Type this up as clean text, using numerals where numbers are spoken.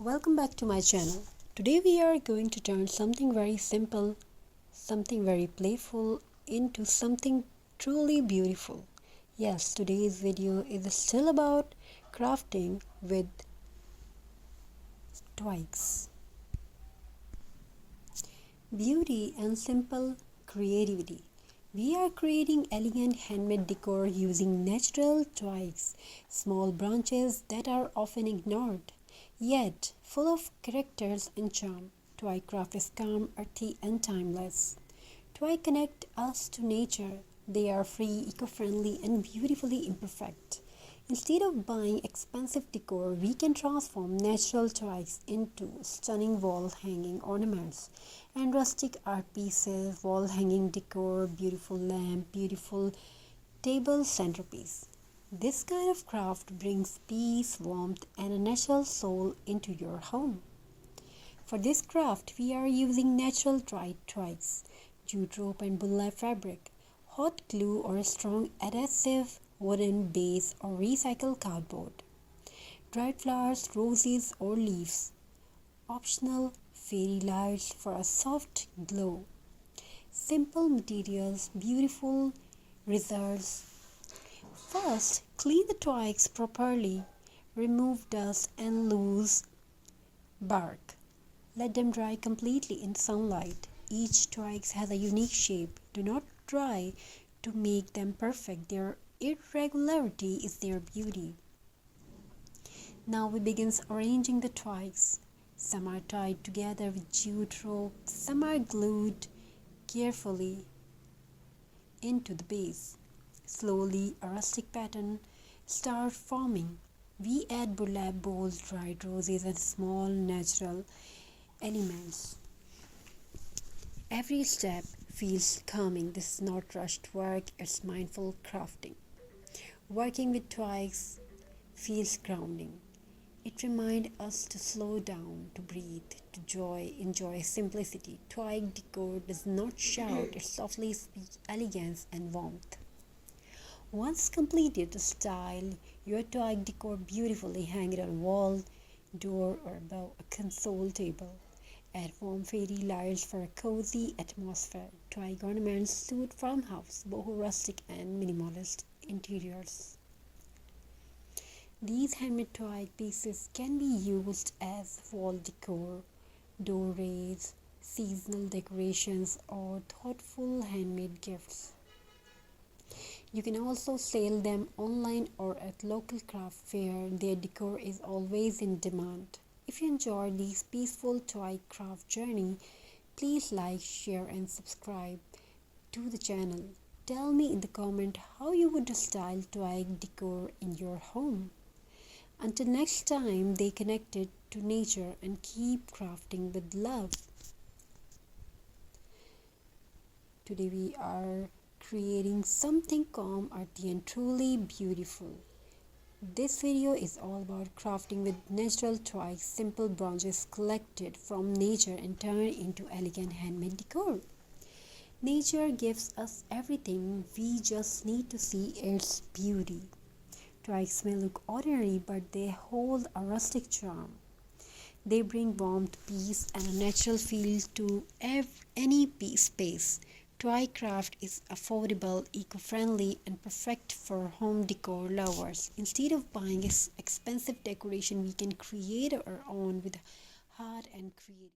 Welcome back to my channel. Today we are going to turn something very simple, something very playful into something truly beautiful. Yes, today's video is still about crafting with twigs. Beauty and simple creativity. We are creating elegant handmade decor using natural twigs, small branches that are often ignored, yet full of characters and charm. Twig craft is calm, earthy, and timeless. Twig connect us to nature. They are free, eco-friendly, and beautifully imperfect. Instead of buying expensive decor, we can transform natural twigs into stunning wall hanging ornaments and rustic art pieces, wall hanging decor, beautiful lamp, beautiful table centerpiece. This kind of craft brings peace, warmth, and a natural soul into your home. For this craft, we are using natural dried twigs, jute rope and burlap fabric, hot glue or a strong adhesive wooden base or recycled cardboard, dried flowers, roses or leaves, optional fairy lights for a soft glow, simple materials, beautiful results. First, clean the twigs properly, remove dust and loose bark. Let them dry completely in sunlight. Each twig has a unique shape. Do not try to make them perfect. Their irregularity is their beauty. Now we begin arranging the twigs. Some are tied together with jute rope, some are glued carefully into the base. Slowly, a rustic pattern starts forming. We add burlap bowls, dried roses, and small natural elements. Every step feels calming. This is not rushed work, it's mindful crafting. Working with twigs feels grounding. It reminds us to slow down, to breathe, to enjoy simplicity. Twig decor does not shout, it softly speaks elegance and warmth. Once completed, style your twig decor beautifully, hang it on a wall, door, or above a console table. Add warm fairy lights for a cozy atmosphere. Twig ornaments suit farmhouse, boho rustic, and minimalist interiors. These handmade twig pieces can be used as wall decor, doorways, seasonal decorations, or thoughtful handmade gifts. You can also sell them online or at local craft fair. Their decor is always in demand. If you enjoyed this peaceful twig craft journey, please like, share and subscribe to the channel. Tell me in the comment how you would style twig decor in your home. Until next time, stay connected to nature and keep crafting with love. Today we are creating something calm, earthy and truly beautiful. This video is all about crafting with natural twigs, simple branches collected from nature and turned into elegant handmade decor. Nature gives us everything, we just need to see its beauty. Twigs may look ordinary, but they hold a rustic charm. They bring warmth, peace, and a natural feel to any space. Twig craft is affordable, eco-friendly, and perfect for home decor lovers. Instead of buying expensive decoration, we can create our own with heart and creativity.